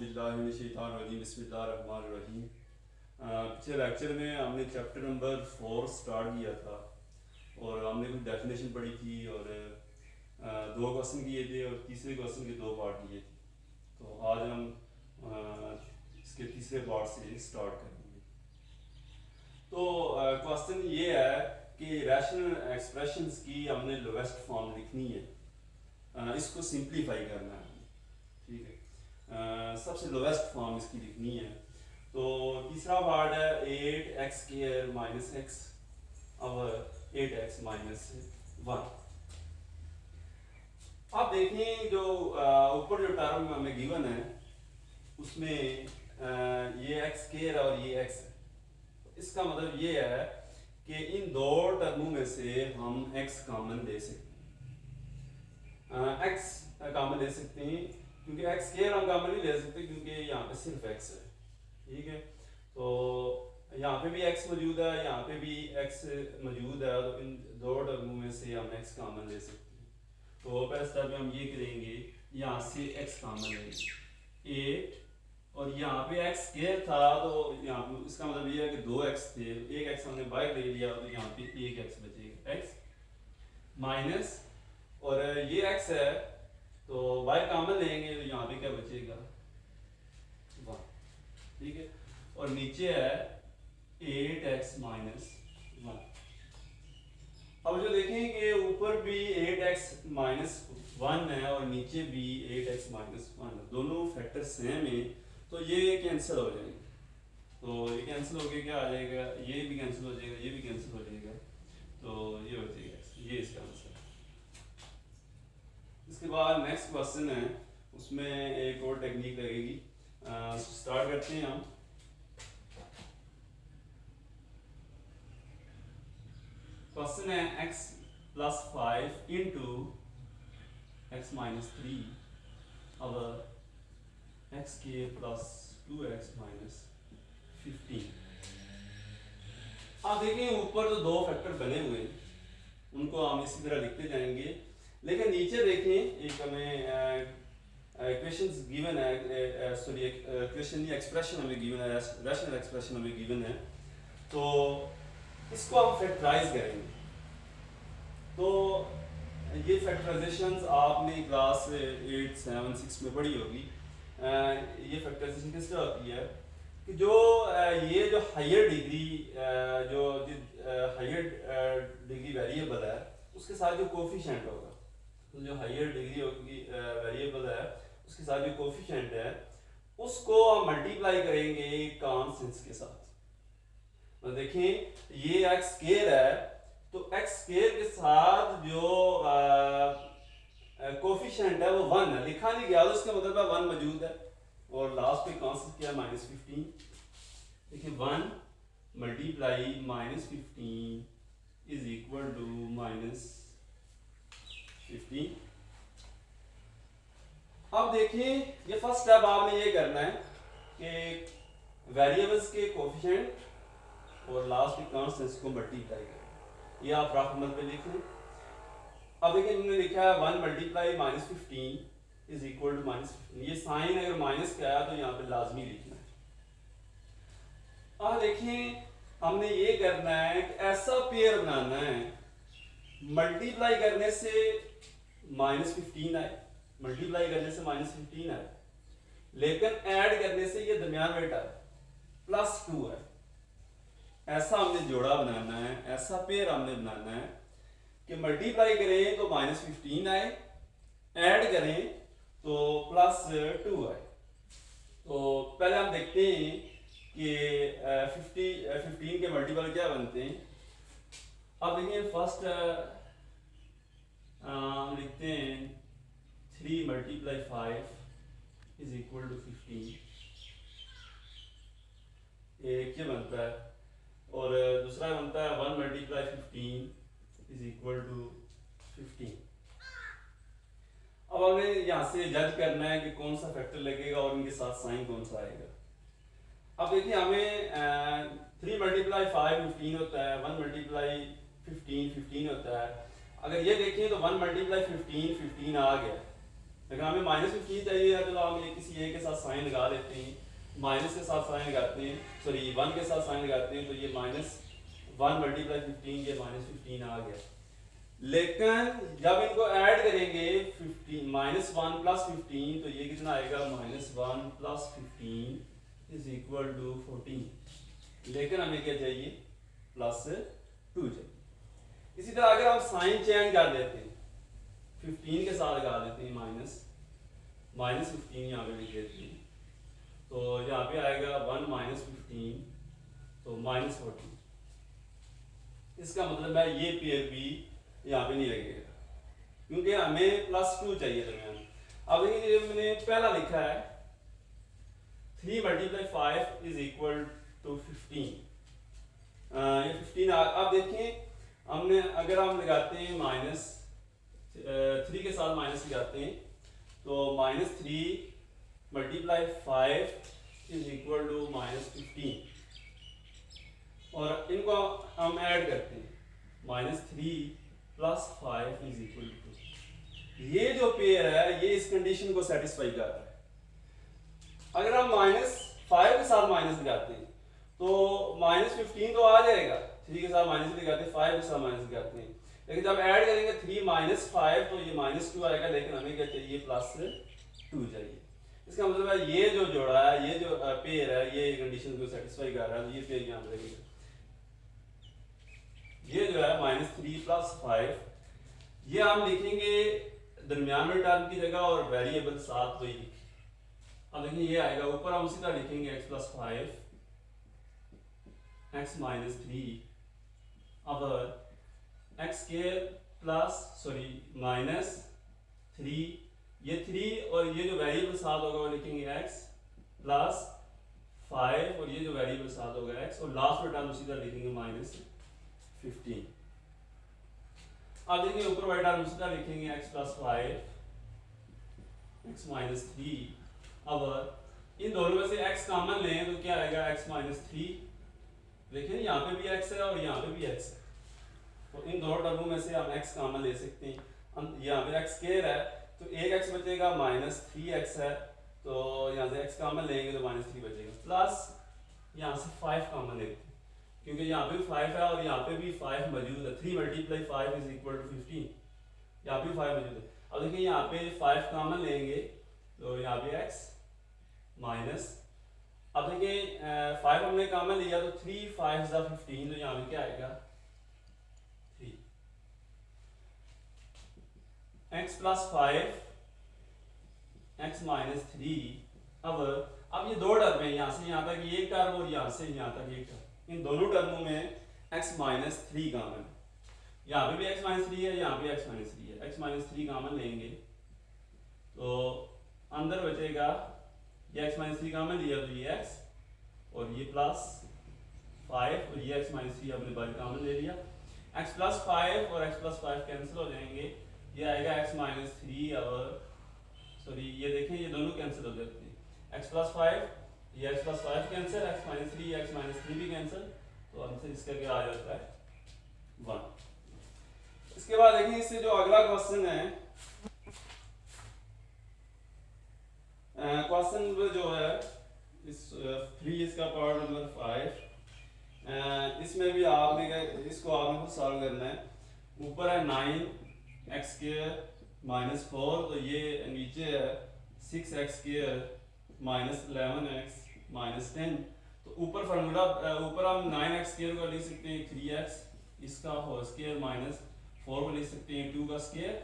औज़ुबिल्लाहिमिनश्शैतानिर्रजीम बिस्मिल्लाहिर्रहमानिर्रहीम। पिछले लेक्चर में हमने चैप्टर नंबर 4 स्टार्ट किया था और हमने कुछ डेफिनेशन पढ़ी थी और दो क्वेश्चन किए थे और तीसरे क्वेश्चन के दो पार्ट किए थे। तो आज हम इसके तीसरे पार्ट से स्टार्ट करेंगे। तो क्वेश्चन ये है कि रैशनल एक्सप्रेशंस की हमने लोवेस्ट फॉर्म लिखनी है, इसको सिंप्लीफाई करना है, ठीक है। सबसे लोवेस्ट फॉर्म इसकी लिखनी है। तो तीसरा पार्ट है 8x² - x और 8x - 1। आप देखें जो ऊपर जो टर्म हमें गिवन है उसमें ये x² और ये x है। इसका मतलब ये है कि इन दो टर्मों में से हम x कॉमन ले सकते हैं। x कॉमन ले सकते हैं क्योंकि x² हम कॉमन नहीं ले सकते क्योंकि यहाँ पे सिर्फ x है, ठीक है। तो यहाँ पे भी x मौजूद है, यहाँ पे भी x मौजूद है, तो इन दो टर्मों में से हम x कॉमन ले सकते हैं। तो पहले स्टेप में हम ये करेंगे, यहाँ से x कॉमन लेंगे 8 और यहाँ पे x² था तो यहाँ पे इसका मतलब ये है कि 2x थे, एक x हमने बाहर ले लिया तो यहाँ पे एक x बचेगा, x माइनस और ये x है तो बाहर कॉमन लेंगे तो यहाँ पे क्या बचेगा 1, ठीक है। और नीचे है 8x - 1। अब जो देखें कि ऊपर भी 8x - 1 है और नीचे भी 8x - 1 है, दोनों फैक्टर सेम है तो ये कैंसिल हो जाएंगे। तो ये कैंसिल हो गया, क्या आ जाएगा, ये भी कैंसिल हो जाएगा, ये भी कैंसिल हो जाएगा, तो ये हो जाएगा, ये इसका आंसर है। इसके बाद नेक्स्ट क्वेश्चन है, उसमें एक और टेक्निक लगेगी। स्टार्ट करते हैं हम। क्वेश्चन है x + 5 * x - 3 और x² + 2x - 15। आप देखें ऊपर तो दो फैक्टर बने हुए हैं, उनको हम इसी तरह लिखते जाएंगे, लेकिन नीचे देखें एक हमें इक्वेशंस गिवन है, सॉरी इक्वेशन नहीं, एक्सप्रेशन हमें गिवन है, रैशनल एक्सप्रेशन हमें गिवन है, तो इसको हम फैक्टराइज करेंगे। तो ये फैक्टराइजेशंस आपने क्लास 8, 7, 6 में पढ़ी होगी। ये फैक्टराइजेशन किस तरह होती है कि जो ये जो हायर डिग्री जो हायर डिग्री वेरिएबल है उसके साथ जो कोफिशिएंट होगा, तो जो हायर डिग्री होगी वेरिएबल है उसके साथ जो कोफिशिएंट है उसको हम मल्टीप्लाई करेंगे कांस्टेंट्स के साथ। तो देखें ये x² है तो x² के साथ जो कोफिशिएंट है वो 1 है, लिखा नहीं गया तो उसका मतलब है 1 मौजूद है। और लास्ट पे कांस्टेंट क्या है -15। देखिए 1 × -15 = -15। अब देखिए ये फर्स्ट स्टेप आपने ये करना है कि वेरिएबल्स के कोफिशिएंट और लास्ट के कांस्टेंट्स को मल्टीप्लाई करें। ये आप रफ नंबर पे लिख लें। अब देखिए हमने लिखा है 1 × -15 = -15। ये साइन अगर माइनस का आया तो यहाँ पे लाजमी लिखना है। अब देखिए हमने ये करना है कि ऐसा पेयर बनाना है, मल्टीप्लाई करने से -15 आए, मल्टीप्लाई करने से -15 आए, लेकिन ऐड करने से ये दरमियान में आए +2 है। ऐसा हमने जोड़ा बनाना है, ऐसा पेयर हमने बनाना है कि मल्टीप्लाई करें तो -15 आए, ऐड करें तो +2 आए। तो पहले हम देखते हैं कि 15 के मल्टीपल क्या बनते हैं। अब देखिए फर्स्ट हम लिखते हैं 3 × 5 = 15, एक ये बनता है, और दूसरा बनता है 1 × 15 = 15। अब हमें यहाँ से जज करना है कि कौन सा फैक्टर लगेगा और इनके साथ साइन कौन सा आएगा। अब देखिए हमें 3 × 5 15 होता है, 1 × 15 15 होता है। अगर ये देखें तो 1 × 15 15 आ गया, अगर हमें -15 चाहिए है तो हम किसी ए के साथ साइन लगा लेते हैं, माइनस के साथ साइन लगाते हैं, सॉरी 1 के साथ साइन लगाते हैं, तो ये -1 मल्टीप्लाई 15, ये -15 आ गया। लेकिन जब इनको ऐड करेंगे 15 -1 + 15, तो ये कितना आएगा, -1 + 15 इज इक्वल टू 14। लेकिन हमें क्या चाहिए, +2 चाहिए। इसी तरह अगर हम साइन चेंज कर देते हैं, 15 के साथ लगा देते हैं -15 यहाँ पे लिख देते हैं, तो यहाँ पे आएगा 1 - 15, तो -14। इसका मतलब है ये पेयर भी यहाँ पे नहीं लगेगा, क्योंकि हमें +2 चाहिए दरमियान। अब देखिए मैंने पहला लिखा है 3 × 5 इज इक्वल टू 15। ये 15 अब देखिए हमने अगर हम लगाते हैं -3 के साथ माइनस लगाते हैं, तो -3 × 5 इज इक्वल टू -15, और इनको हम ऐड करते हैं, -3 + 5 इज इक्वल टू। ये जो पेयर है ये इस कंडीशन को सेटिस्फाई कर रहा है। अगर हम -5 के साथ माइनस लगाते हैं तो -15 तो आ जाएगा, 3 के साथ माइनस लगाते हैं, 5 के साथ माइनस लगाते हैं, लेकिन जब ऐड करेंगे 3 - 5 तो ये -2 आएगा, लेकिन हमें क्या चाहिए, +2 चाहिए। इसका मतलब है ये जो जोड़ा है, ये जो पेयर है, ये कंडीशन को सेटिस्फाई कर रहा है, तो ये पेयर यहाँ पे लगेगा। ये जो है -3 + 5, ये हम लिखेंगे दरमियान में टर्म की जगह और वेरिएबल साथ तो ही लिखें। अब देखिए ये आएगा, ऊपर हम उसी तरह लिखेंगे x + 5 x - 3 अवर x² -3, ये 3 और ये जो वेरिएबल साथ होगा वो लिखेंगे x + 5, और ये जो वेरिएबल साथ होगा x, और लास्ट में टर्म उसी तरह लिखेंगे -15। अब देखिए ऊपर वाला टर्म उसी तरह लिखेंगे x + 5 x - 3 अवर इन दोनों में से x कॉमन लें तो क्या आएगा, x - 3। देखिए यहाँ पे भी x है और यहाँ पे भी x है, तो इन दोनों टर्मों में से हम x कॉमन ले सकते हैं। यहाँ पे x² है तो एक x बचेगा, -3x है, तो यहाँ से x कॉमन लेंगे तो -3 बचेगा, प्लस यहाँ से 5 कॉमन लेते हैं, क्योंकि यहाँ पे भी 5 है और यहाँ पे भी 5 मौजूद है। 3 × 5 इज इक्वल टू 15, यहाँ पे 5 मौजूद है। अब देखिए यहाँ पे 5 कॉमन लेंगे तो यहाँ पे x माइनस, अब देखिए 5 हमने कॉमन लिया तो 3 × 5 = 15, तो यहाँ पे क्या आएगा, 3 x + 5 x - 3 अब ये दो टर्म है, यहाँ से यहाँ तक ये टर्म और यहाँ से यहाँ तक ये टर्म, इन दोनों टर्मों में x - 3 कॉमन, यहाँ पे भी x - 3 है, यहाँ पे x - 3 है, x - 3 कॉमन लेंगे तो अंदर बचेगा, ये x - 3 कॉमन लिया तो ये x और ये +5 और ये x - 3 हमने बाहर कॉमन ले लिया, x + 5 और x + 5 कैंसिल हो जाएंगे, ये आएगा x - 3 और सॉरी ये देखें ये दोनों कैंसिल हो जाते हैं, x + 5 ये x + 5 कैंसिल, x - 3 भी कैंसिल, तो आंसर इसका क्या आ जाता है, 1। इसके बाद देखिए इससे जो अगला क्वेश्चन है, क्वेश्चन जो है इस 3 इसका पार्ट नंबर 5, इसमें भी आपने इसको आपने खुद सॉल्व करना है। ऊपर है 9x² - 4, तो ये नीचे है 6x² - 11x - 10, तो ऊपर फार्मूला ऊपर हम 9x² को लिख सकते हैं 3x, इसका होल स्क्वायर -4 को लिख सकते हैं 2 का स्क्वायर,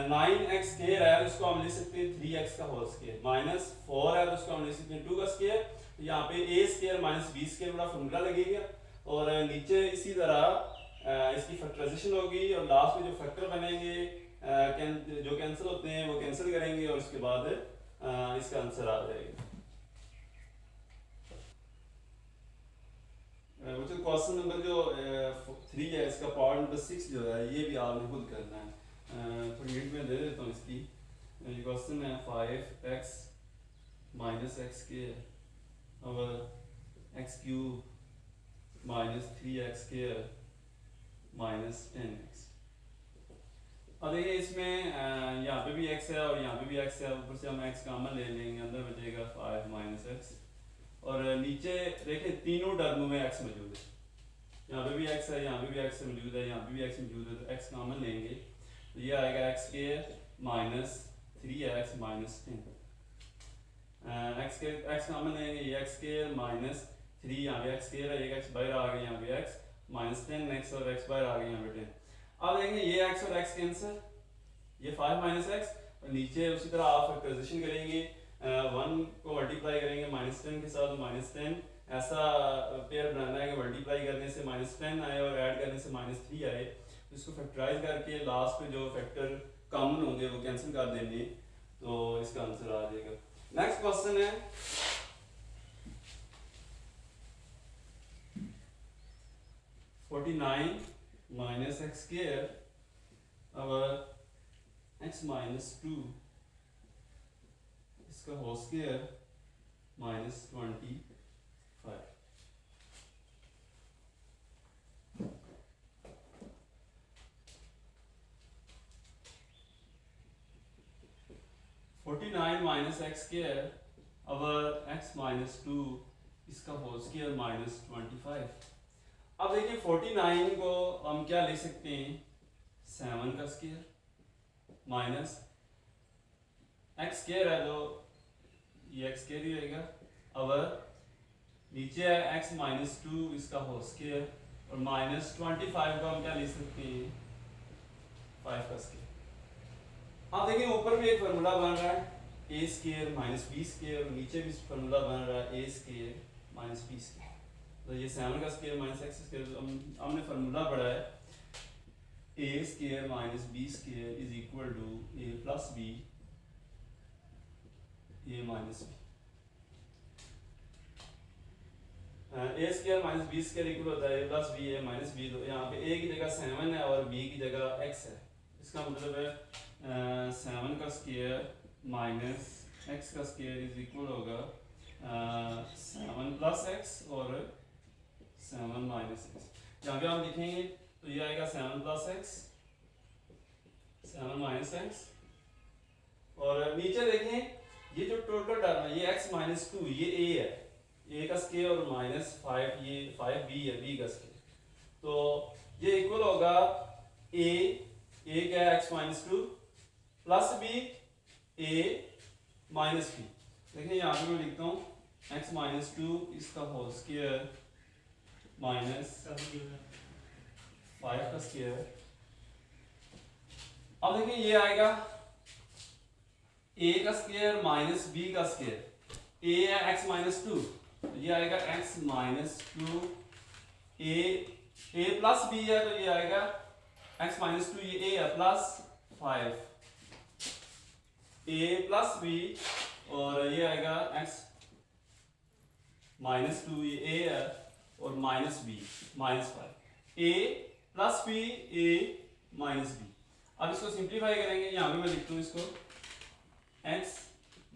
9x² है तो इसको हम लिख सकते हैं 3x का होल स्क्वायर, -4 है तो इसको हम लिख सकते हैं 2 का स्क्वायर, तो यहाँ पे a² - b² बड़ा फार्मूला लगेगा, और नीचे इसी तरह इसकी फैक्टराइजेशन होगी, और लास्ट में जो फैक्टर बनेंगे जो कैंसिल होते हैं वो कैंसिल करेंगे, और उसके बाद इसका आंसर आ जाएगा। क्वेश्चन नंबर जो 3 है इसका पार्ट नंबर 6 जो है ये भी आपने खुद करना है, थोड़ी हिंट में दे देता हूँ इसकी। ये क्वेश्चन है 5x - x² और x³ - 3x² - 10x। अब देखिए इसमें यहाँ पे भी x है और यहाँ पे भी x है, ऊपर से हम x कॉमन ले लेंगे, अंदर बचेगा 5 माइनस एक्स, और नीचे देखिए तीनों टर्मों में x मौजूद है, यहाँ पे भी x है, यहाँ पे भी x मौजूद है, यहाँ पे भी x मौजूद है, तो x कॉमन लेंगे तो ये आएगा x square minus 3x minus 10, x common लेंगे, ये x स्क्वायर माइनस 3, यहाँ पे x स्क्वायर है, एक x बाहर आ गया, यहाँ पे x माइनस 10x और x बाहर आ गया, यहाँ पे 10। अब देखेंगे ये x और x कैंसिल, ये 5 माइनस एक्स, और नीचे उसी तरह आप फैक्टराइजेशन करेंगे, 1 को मल्टीप्लाई करेंगे माइनस 10 के साथ, माइनस 10 ऐसा पेयर बनाना है कि मल्टीप्लाई करने से माइनस 10 आए और ऐड करने से माइनस 3 आए, तो इसको फैक्टराइज करके लास्ट में जो फैक्टर कॉमन होंगे वो कैंसिल कर देंगे, तो इसका आंसर आ जाएगा। नेक्स्ट क्वेश्चन है 49 माइनस एक्स स्क्वायर अब x माइनस 2 इसका whole square minus 25। 49 minus X square अब x माइनस 2 इसका होल स्क्वायर माइनस 25। अब देखिए 49 को हम क्या लिख सकते हैं, 7 का स्क्वायर माइनस एक्स स्क्वायर है तो ये एक्स स्क्वायर ही रहेगा, अब नीचे है x माइनस 2 इसका होल स्क्वायर और माइनस 25 को हम क्या लिख सकते हैं, 5 का स्क्वायर। अब देखिए ऊपर भी एक फार्मूला बन रहा है a square minus b square, और नीचे भी फार्मूला बन रहा है a square minus b square, तो ये 7 का स्क्वायर माइनस एक्स स्क्वायर, हमने फार्मूला पढ़ा है a square minus b square is equal to a plus b a minus b, a square minus b square equal होता है a plus b a minus b, तो यहाँ पे a की जगह 7 है और b की जगह x है, इसका मतलब है 7 का स्क्वायर माइनस x का स्क्वायर इज इक्वल होगा 7 प्लस x और 7 माइनस एक्स। यहाँ पे हम लिखेंगे तो ये आएगा 7 प्लस एक्स 7 माइनस एक्स, और नीचे देखें ये जो टोटल टर्म है ये x माइनस 2 ये a है, a का स्क्वायर और माइनस 5 ये 5b है b का स्क्वायर, तो ये इक्वल होगा a क्या है x minus 2 plus b a minus b। देखिए यहाँ पे मैं लिखता हूँ x माइनस 2 इसका होल स्क्वायर माइनस 5 का स्क्वायर। अब देखिए ये आएगा a का स्क्वायर माइनस b का स्क्वायर, a है x माइनस 2 तो ये आएगा x minus 2 a plus b है तो ये आएगा x माइनस 2 ये a है प्लस 5 a प्लस b, और ये आएगा x माइनस 2 ये a है और minus b minus 5 a plus b a minus b। अब इसको सिंप्लीफाई करेंगे, यहाँ पे मैं लिखता हूँ इसको x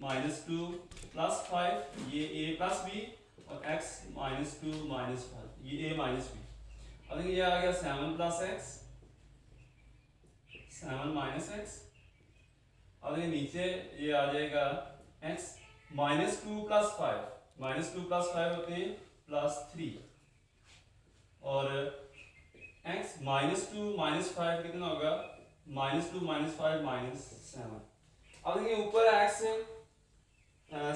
माइनस 2 प्लस 5 ये a प्लस b और x माइनस 2 माइनस 5 ये a माइनस b। अब देखिए ये आ गया 7 प्लस x 7 माइनस x, अब देखिए नीचे ये आ जाएगा x minus 2 plus 5 minus 2 plus 5 होते हैं प्लस 3, और x माइनस 2 माइनस 5 कितना होगा माइनस 2 माइनस 5 माइनस 7। अब देखिए ऊपर x है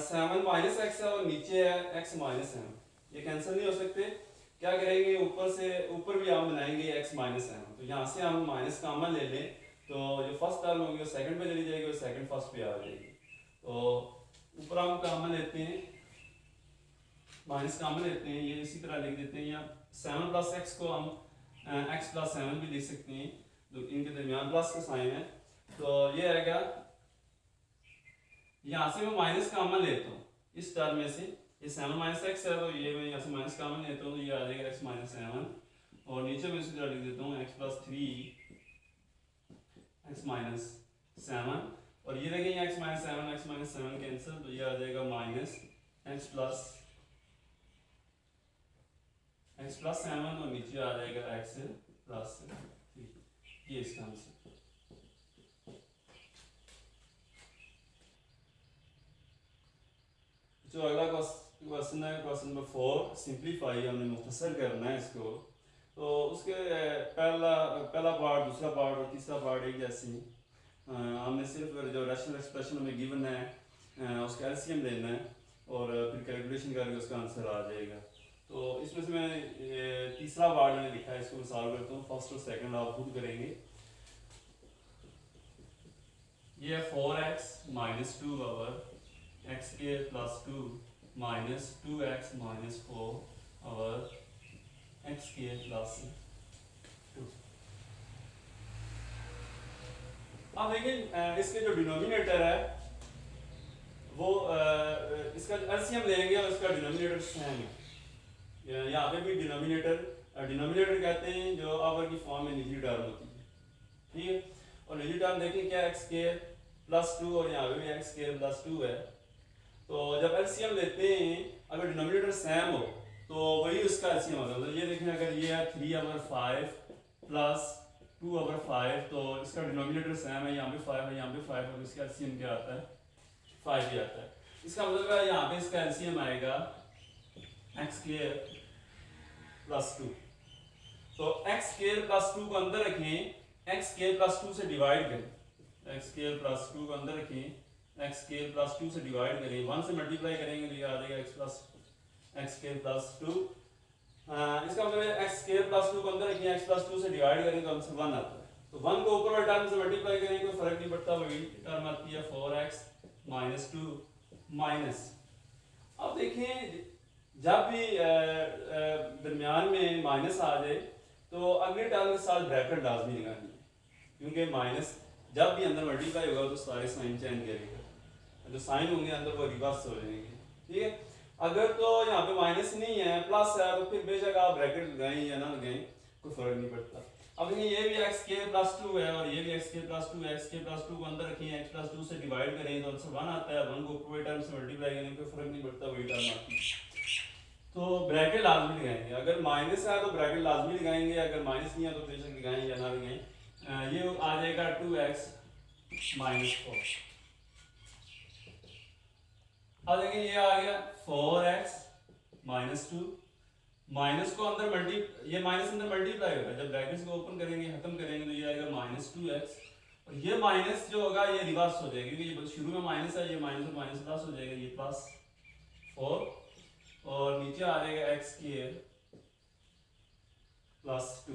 7 माइनस x है और नीचे है x माइनस 7, ये कैंसिल नहीं हो सकते, क्या करेंगे ऊपर से ऊपर भी हम बनाएंगे x माइनस 7, तो यहाँ से हम माइनस कॉमन ले लें तो जो फर्स्ट टर्म होगी वो सेकंड पे चली जाएगी और सेकंड फर्स्ट पे आ जाएगी, तो ऊपर हम कॉमन लेते हैं माइनस कॉमन लेते हैं, ये इसी तरह लिख देते हैं, या 7 प्लस x को हम x प्लस 7 भी लिख सकते हैं, तो इनके दरमियान प्लस का साइन है, तो ये आएगा यहाँ से मैं माइनस कॉमन लेता हूँ इस टर्म में से, ये 7 माइनस एक्स है तो ये मैं यहाँ से माइनस कॉमन लेता हूँ तो ये आ जाएगा x माइनस 7, और नीचे मैं इसी तरह लिख देता हूँ x प्लस 3 x माइनस 7, और ये देखेंगे x माइनस 7 कैंसिल तो ये आ जाएगा माइनस x प्लस 7 और नीचे आ जाएगा x प्लस 3, ये इसका आंसर। जो अगला क्वेश्चन है, क्वेश्चन नंबर 4, सिंप्लीफाई, हमने मुख्तसर करना है इसको। तो उसके पहला पार्ट, दूसरा पार्ट और तीसरा पार्ट एक जैसे ही। हमने सिर्फ जो रैशनल एक्सप्रेशन हमें गिवन है उसका एलसीएम लेना है और फिर कैलकुलेशन करके उसका आंसर आ जाएगा। तो इसमें से मैं तीसरा पार्ट मैंने लिखा है, इसको मैं सॉल्व करता हूँ। फर्स्ट और सेकंड आप खुद करेंगे। ये है 4x minus 2 over x square plus 2 minus 2x minus 4 over x square plus 2। अब देखिए इसके जो डिनोमिनेटर है वो इसका एलसीएम लेंगे और इसका डिनोमिनेटर सेम है। यहाँ पे भी डिनोमिनेटर कहते हैं जो आवर की फॉर्म में निजी टर्म होती है, ठीक है। और निजी टर्म देखें क्या, एक्स स्क्वायर प्लस 2 और यहाँ पे भी एक्स स्क्वायर प्लस 2 है। तो जब एलसीएम लेते हैं अगर डिनोमिनेटर सेम हो तो वही उसका एलसीएम होता है। तो ये देखें अगर ये है 3/5 प्लस 2/5 तो इसका डिनोमिनेटर सेम है, यहाँ पे 5 है यहाँ पे 5 है, तो इसका एलसीएम क्या आता है, 5 ही आता है। इसका मतलब है यहाँ पे इसका एलसीएम आएगा एक्स स्क्वायर प्लस 2। तो एक्स स्क्वायर प्लस 2 को अंदर रखें, एक्स स्क्वायर प्लस 2 से डिवाइड करें, एक्स स्क्वायर प्लस 2 को अंदर रखें, एक्स स्क्वायर प्लस 2 से डिवाइड करें, 1 से मल्टीप्लाई करेंगे तो ये आ जाएगा एक्स स्क्वायर प्लस 2। इसका मतलब है एक्स स्क्वायर प्लस 2 को अंदर रखें, एक्स प्लस 2 से डिवाइड करें तो आंसर 1 आता है। तो 1 को ऊपर वाले टर्म से मल्टीप्लाई करेंगे कोई फर्क नहीं पड़ता, वही टर्म आती है 4x माइनस 2 माइनस। अब देखें जब भी दरमियान में माइनस आ जाए तो अगले टर्म के साथ ब्रैकेट लाजमी लगानी है, क्योंकि माइनस जब भी अंदर मल्टीप्लाई होगा तो सारे साइन चेंज करेगा, जो साइन होंगे अंदर वो रिवर्स हो जाएंगे, ठीक है। अगर तो यहाँ पे माइनस नहीं है प्लस है तो फिर बेशक आप ब्रैकेट लगाएं या ना लगाएं कोई फर्क नहीं पड़ता। अब देखिए ये भी एक्स स्क्वायर प्लस 2 है और ये भी एक्स स्क्वायर प्लस 2 है, एक्स स्क्वायर प्लस 2 को अंदर रखिए, एक्स प्लस 2 से डिवाइड करें तो आंसर 1 आता है, 1 को ऊपर टर्म से मल्टीप्लाई करें कोई फर्क नहीं पड़ता, वही टर्म आती है। तो ब्रैकेट लाजमी लगाएंगे, अगर माइनस है तो ब्रैकेट लाजमी लगाएंगे, अगर माइनस नहीं है तो बेशक लगाएं या ना लगाएं। ये आ जाएगा 2x माइनस 4। अब देखिए ये आ गया 4x माइनस 2, माइनस को अंदर ये माइनस अंदर मल्टीप्लाई होगा, जब ब्रैकेट्स को ओपन करेंगे खत्म करेंगे तो ये आएगा माइनस 2x, और ये माइनस जो होगा ये रिवर्स हो जाएगा, क्योंकि ये शुरू में माइनस है, ये माइनस और माइनस प्लस हो जाएगा, ये प्लस 4 और नीचे आ जाएगा x स्क्वायर प्लस 2।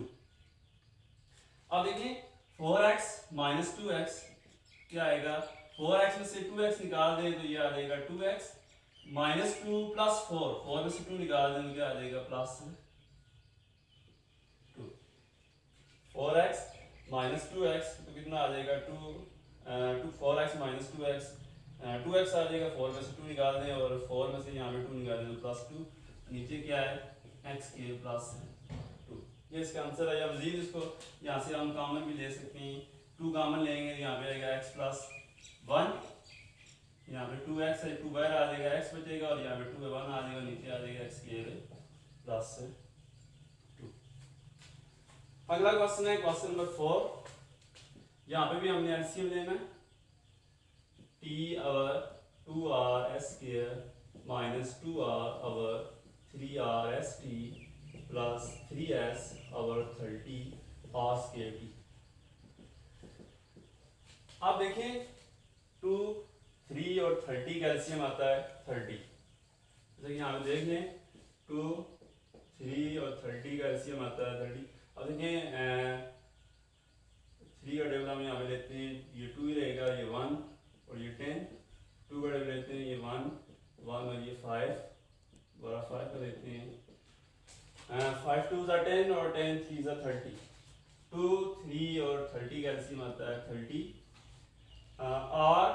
अब देखिए 4x माइनस 2x क्या आएगा, 4x में से 2x निकाल दें तो ये आ जाएगा 2x माइनस 2 प्लस 4 में से 2 निकाल दें तो क्या आ जाएगा प्लस 2। 4x माइनस 2x तो कितना आ जाएगा 4x माइनस 2x, 2x आ जाएगा, 4 में से 2 निकाल दें और 4 में से यहाँ पे 2 निकाल दें तो प्लस 2, नीचे क्या है x के प्लस 2। ये इसका आंसर है। या मजीद इसको यहाँ से हम कॉमन भी ले सकते हैं, 2 कॉमन लेंगे यहाँ पे आएगा x प्लस 1, यहाँ पे 2x है, 2 बाहर आ जाएगा, x बचेगा और यहाँ पे 2 1 आ जाएगा, नीचे आ जाएगा x स्क्वायर प्लस 2। अगला क्वेश्चन है क्वेश्चन नंबर 4। यहाँ पे भी हमने एलसीएम लेना है, t over 2r s square minus 2r over 3r s t plus 3s over 30 r square t। आप देखें 2, 3 और 30 का एलसीएम आता है 30। जैसे यहाँ पे देख लें 2, 3 और 30 का एलसीएम आता है 30। अब देखें 3 का टेबल हम यहाँ पे लेते हैं, ये 2 ही रहेगा, ये 1 और ये 10, 2 का टेबल लेते हैं, ये 1 और ये 5 बड़ा 5 का लेते हैं, 5 2 10 और 10 3 30। 2, 3 और 30 का एलसीएम आता है 30। आर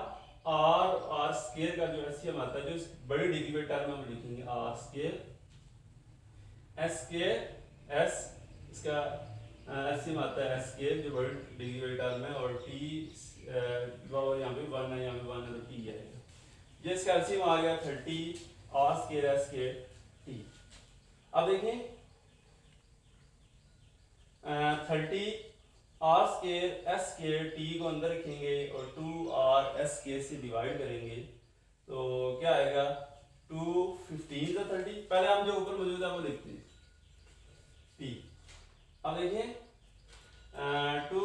स्क्वायर का जो एलसीएम आता है, जो बड़ी डिग्री में टर्म हम लिखेंगे R square, S square S इसका एलसीएम आता है एस स्क्वायर जो बड़ी डिग्री में टर्म है, और टी यहाँ पे 1 है, यहाँ पे 1 है तो टी आएगा। ये इसका एलसीएम आ गया 30 R square S square T. अब देखें 30 R square S square T को अंदर रखेंगे और 2 आर एस स्क्वायर से डिवाइड करेंगे तो क्या आएगा 2 15 ज़ा 30, पहले हम जो ऊपर मौजूद है वो लिखते हैं p। अब देखें 2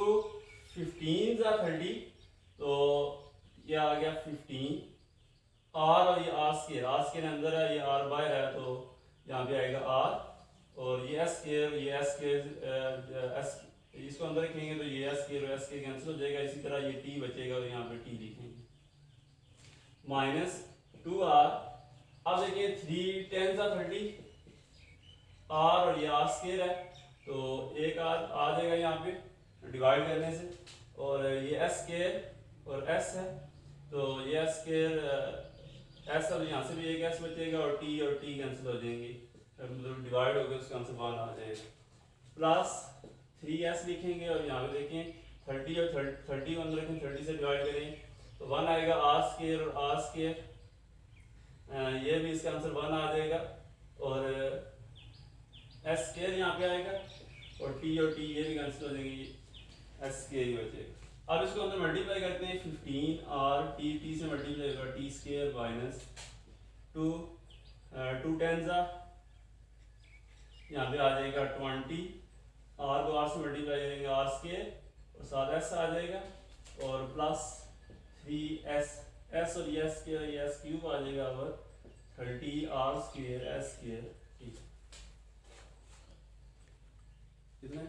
15 ज़ा 30, तो ये आ गया 15 r, और ये r स्केयर अंदर है, ये r बाहर है, तो यहाँ पे आएगा r, और ये s स्केयर s इसको अंदर रखेंगे तो ये s स्केयर कैंसिल हो जाएगा। इसी तरह ये t बचेगा और यहाँ पे t लिखेंगे माइनस 2r। अब देखिए 3 10 ज़ा 30, r और ये r स्केयर है, तो एक r आ जाएगा यहाँ पे डिवाइड करने से, और ये s स्केयर और s है, तो ये s स्केयर s, और यहाँ से भी एक s बचेगा, और t कैंसिल हो जाएंगे, मतलब डिवाइड हो गया, उसका आंसर 1 आ जाएगा। प्लस 3s लिखेंगे, और यहाँ पे देखें 30 और 30 को अंदर रखें, 30 से डिवाइड करें तो 1 आएगा, r स्केयर और r स्केयर, ये भी इसका आंसर 1 आ जाएगा, और s स्केयर यहाँ पे आएगा, और t ये भी कैंसिल हो जाएंगे, s स्केयर ही बचेगा। अब इसको अंदर मल्टीप्लाई करते हैं, 15 r t से मल्टीप्लाई होगा, t स्केयर माइनस 2 2 10 ज़ा, यहाँ पे आ जाएगा 20, r को r से मल्टीप्लाई करेंगे, r स्केयर और साथ s आ जाएगा, और प्लस 3s, s और ये स्केयर ये s क्यूब आ जाएगा, और 30 r स्केयर s स्केयर कितना।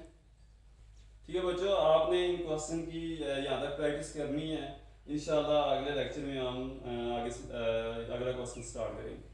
ठीक है बच्चों, आपने इन क्वेश्चन की यहाँ तक प्रैक्टिस करनी है। इंशाल्लाह अगले लेक्चर में हम आगे अगला क्वेश्चन स्टार्ट करेंगे।